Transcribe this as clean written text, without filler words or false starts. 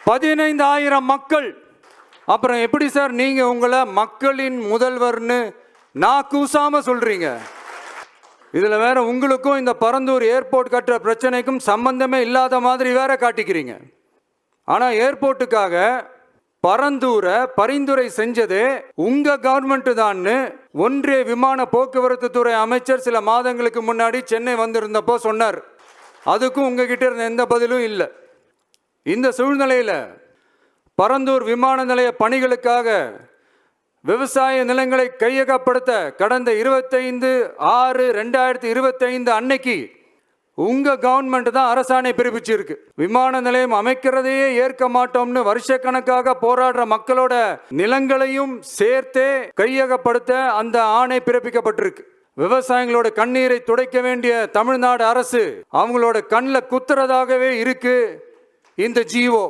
15,000 மக்கள். அப்புறம் எப்படி சார் நீங்க உங்களை மக்களின் முதல்வர்னு நான் கூசாம சொல்றீங்க? இதுல வேற உங்களுக்கும் இந்த பரந்தூர் ஏர்போர்ட் கட்டுற பிரச்சனைக்கும் சம்பந்தமே இல்லாத மாதிரி வேற காட்டிக்கிறீங்க. ஆனா ஏர்போர்ட்டுக்காக பரந்தூரை பரிந்துரை செஞ்சதே உங்க கவர்மெண்ட் தான் ஒன்றிய விமான போக்குவரத்து துறை அமைச்சர் சில மாதங்களுக்கு முன்னாடி சென்னை வந்திருந்தப்போ சொன்னார். அதுக்கும் உங்ககிட்ட இருந்த எந்த பதிலும் இல்லை. இந்த சூழ்நிலையில பரந்தூர் விமான நிலைய பணிகளுக்காக விவசாய நிலங்களை கையகப்படுத்த கடந்த 25/6/2025 அன்னைக்கு உங்க கவர்மெண்ட் தான் அரசாணை பிறப்பிச்சிருக்கு. விமான நிலையம் அமைக்கிறதையே ஏற்க மாட்டோம்னு வருஷக்கணக்காக போராடுற மக்களோட நிலங்களையும் சேர்த்தே கையகப்படுத்த அந்த ஆணை பிறப்பிக்கப்பட்டிருக்கு. விவசாயிகளோட கண்ணீரை துடைக்க வேண்டிய தமிழ்நாடு அரசு அவங்களோட கண்ணில் குத்துறதாகவே இருக்கு இந்த ஜீவோ.